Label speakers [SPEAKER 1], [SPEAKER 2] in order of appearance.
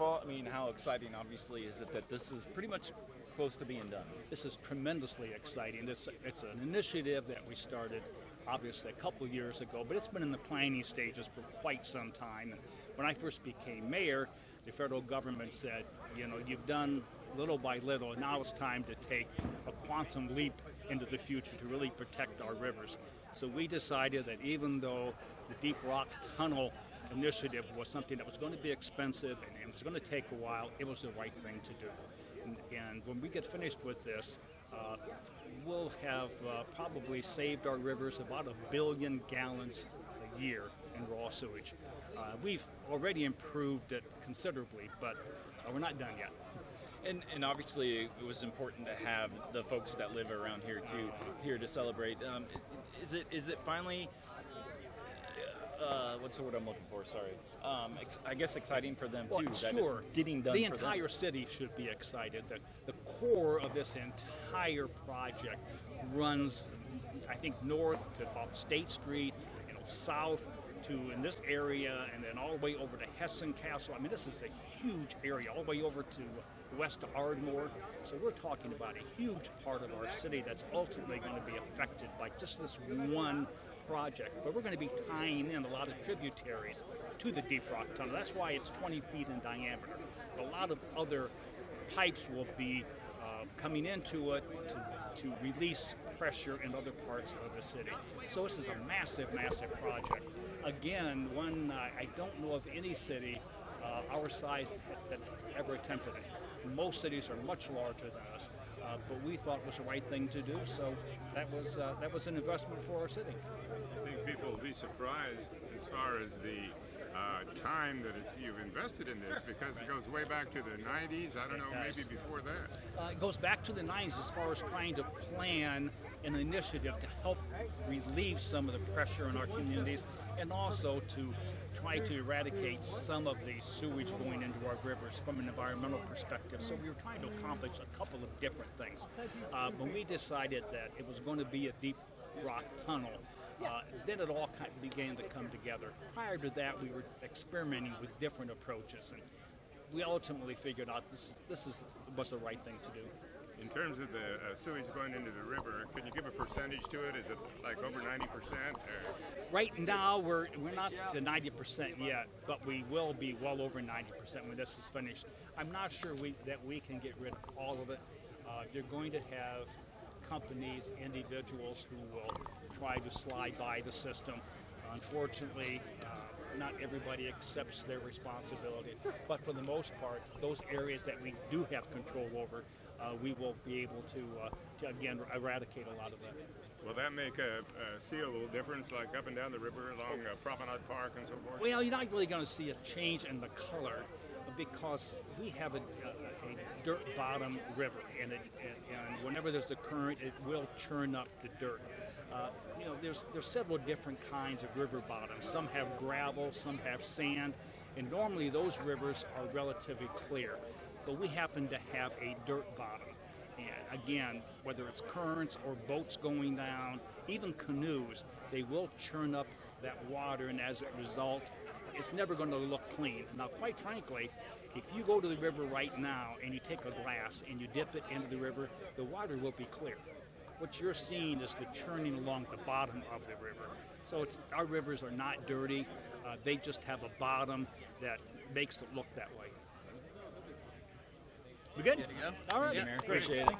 [SPEAKER 1] all, I mean, how exciting, obviously, is it that this is pretty much close to being done?
[SPEAKER 2] This is tremendously exciting. It's an initiative that we started, obviously, a couple of years ago, but it's been in the planning stages for quite some time. And when I first became mayor, the federal government said, you know, you've done little by little, now it's time to take a quantum leap into the future to really protect our rivers. So we decided that even though the Deep Rock Tunnel initiative was something that was going to be expensive and it was going to take a while, it was the right thing to do. And when we get finished with this, we'll have probably saved our rivers about 1 billion gallons a year in raw sewage. We've already improved it considerably, but we're not done yet.
[SPEAKER 1] And obviously, it was important to have the folks that live around here too here to celebrate. Is it finally? What's the word I'm looking for? Sorry. I guess exciting for them too.
[SPEAKER 2] Well,
[SPEAKER 1] that
[SPEAKER 2] sure.
[SPEAKER 1] It's getting done.
[SPEAKER 2] The
[SPEAKER 1] for
[SPEAKER 2] entire
[SPEAKER 1] them.
[SPEAKER 2] city should be excited. The core of this entire project runs, I think, north to about State Street, you know, south to in this area, and then all the way over to Hessen Castle. I mean, this is a huge area, all the way over to west of Ardmore. So we're talking about a huge part of our city that's ultimately going to be affected by just this one project. But we're going to be tying in a lot of tributaries to the Deep Rock Tunnel. That's why it's 20 feet in diameter. A lot of other pipes will be coming into it to release pressure in other parts of the city. So this is a massive, massive project. Again, one I don't know of any city our size that ever attempted it. Most cities are much larger than us, but we thought it was the right thing to do. So that was an investment for our city.
[SPEAKER 3] I think people will be surprised as far as the time that you've invested in this, because it goes way back to the 90s. I don't know, maybe before that.
[SPEAKER 2] It goes back to the 90s as far as trying to plan an initiative to help relieve some of the pressure in our communities, and also to try to eradicate some of the sewage going into our rivers from an environmental perspective. So we were trying to accomplish a couple of different things. When we decided that it was going to be a Deep Rock Tunnel, then it all kind of began to come together. Prior to that, we were experimenting with different approaches, and we ultimately figured out this was the right thing to do.
[SPEAKER 3] In terms of the sewage going into the river, can you give a percentage to it? Is it like over 90%?
[SPEAKER 2] Right now, we're not to 90% yet, but we will be well over 90% when this is finished. I'm not sure that we can get rid of all of it. You're going to have companies, individuals who will try to slide by the system. Unfortunately, not everybody accepts their responsibility, but for the most part, those areas that we do have control over, we will be able to again eradicate a lot of that.
[SPEAKER 3] Will that make see a little difference, like up and down the river along Promenade Park and so forth?
[SPEAKER 2] Well, you're not really going to see a change in the color because we have a dirt bottom river, and whenever there's a current, it will churn up the dirt. You know, there's several different kinds of river bottoms. Some have gravel, some have sand, and normally those rivers are relatively clear. But we happen to have a dirt bottom. And again, whether it's currents or boats going down, even canoes, they will churn up that water, and as a result, it's never going to look clean. Now, quite frankly, if you go to the river right now and you take a glass and you dip it into the river, the water will be clear. What you're seeing is the churning along the bottom of the river. So our rivers are not dirty. They just have a bottom that makes it look that way. We good?
[SPEAKER 1] Good to go.
[SPEAKER 2] All right.
[SPEAKER 1] Appreciate it.